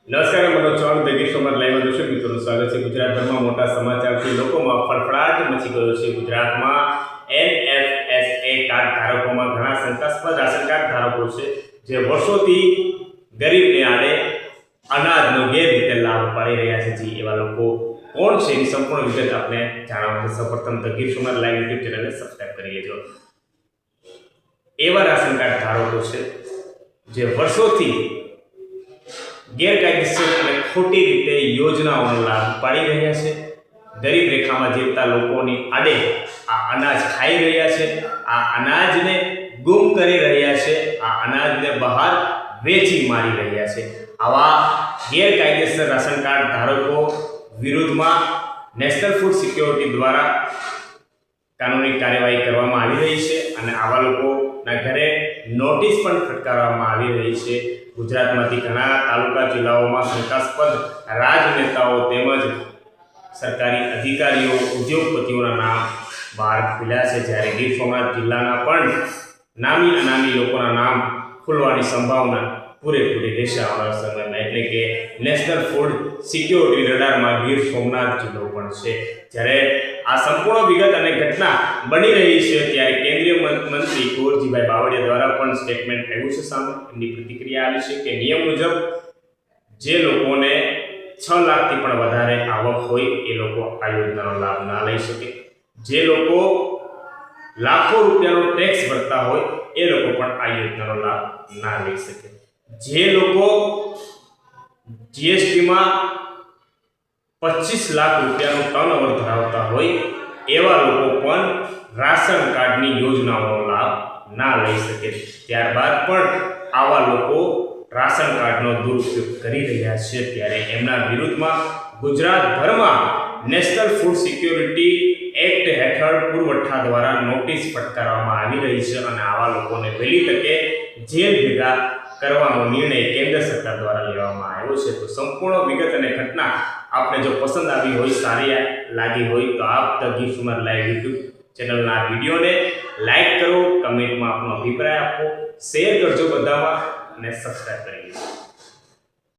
નમસ્કાર, મારો ચૌહાણ દેગી સોમર લાઈવમાં દર્શક મિત્રોનું સ્વાગત છે। ગુજરાતભરમાં મોટા સમાચારથી લોકોમાં ફફડાટ મચી ગયો છે। ગુજરાતમાં NFSA કાર્ડ ધારકોમાં ઘણા શંકાસ્પદ રાશન કાર્ડ ધારકો છે જે વર્ષોથી ગરીબને આડે અનાજનો ગેરરીતે લાભ પાડી રહ્યા છે। જી એવા લોકો કોણ છે એની સંપૂર્ણ વિગત આપણે જાણવા માટે સૌપ્રથમ દેગી સોમર લાઈવ યુટ્યુબ ચેનલને સબસ્ક્રાઇબ કરી લેજો। એવા રાશન કાર્ડ ધારકો છે જે વર્ષોથી ગેરકાયદેસર અને ખોટી રીતે યોજનાઓનો લાભ પાડી રહ્યા છે। ગરીબ રેખામાં જીવતા લોકોની આડે આ અનાજ ખાઈ રહ્યા છે, આ અનાજને ગુમ કરી રહ્યા છે, આ અનાજને બહાર વેચી મારી રહ્યા છે। આવા ગેરકાયદેસર રાશન કાર્ડ ધારકો વિરુદ્ધમાં નેશનલ ફૂડ સિક્યોરિટી દ્વારા કાનૂની કાર્યવાહી કરવામાં આવી રહી છે અને આવા લોકોના ઘરે નોટિસ પણ ફટકારવામાં આવી રહી છે। ગુજરાતમાંથી ઘણા તાલુકા જિલ્લાઓમાં શંકાસ્પદ રાજનેતાઓ તેમજ સરકારી અધિકારીઓ, ઉદ્યોગપતિઓના નામ બહાર ખુલ્યા છે, જ્યારે ગીર સોમનાથ જિલ્લાના પણ નામી અનામી લોકોના નામ ખુલવાની સંભાવના પૂરેપૂરી રહેશે આવનારા સમયમાં। એટલે કે નેશનલ ફૂડ સિક્યોરિટી રડારમાં ગીર સોમનાથ જિલ્લો પણ છે। જ્યારે આ સંપૂર્ણ વિગત અને ઘટના બની રહી છે ત્યારે કેન્દ્રીય મંત્રી કુંવરજીભાઈ બાવળિયા દ્વારા પણ સ્ટેટમેન્ટ આવ્યું છે સામે। એમની પ્રતિક્રિયા આવી છે કે નિયમ મુજબ જે લોકોને 6 લાખથી પણ વધારે આવક હોય એ લોકો આ યોજનાનો લાભ ના લઈ શકે। જે લોકો લાખો રૂપિયાનો ટેક્સ ભરતા હોય એ લોકો પણ આ યોજનાનો લાભ ના લઈ શકે। જે લોકો જીએસટીમાં 25 લાખ રૂપિયાનું ટર્નઓવર ધરાવતા હોય એવા લોકો પણ રાશન કાર્ડની યોજનાઓનો લાભ ના લઈ શકે। ત્યારબાદ પણ આવા લોકો રાશન કાર્ડનો દુરુપયોગ કરી રહ્યા છે ત્યારે એમના વિરુદ્ધમાં ગુજરાતભરમાં નેશનલ ફૂડ સિક્યોરિટી એક્ટ હેઠળ પુરવઠા દ્વારા નોટિસ ફટકારવામાં આવી રહી છે અને આવા લોકોને વહેલી તકે જેલ ભેગા કરવાનો નિર્ણય કેન્દ્ર સરકાર દ્વારા લેવામાં આવ્યો છે। તો સંપૂર્ણ વિગત અને ઘટના આપને જો પસંદ આવી હોય, સારી લાગી હોય તો આપ the Gir Somnath live YouTube ચેનલના વિડીયોને લાઈક કરો, કમેન્ટમાં આપનો અભિપ્રાય આપો, શેર કરજો બધામાં અને સબસ્ક્રાઇબ કરી લેજો।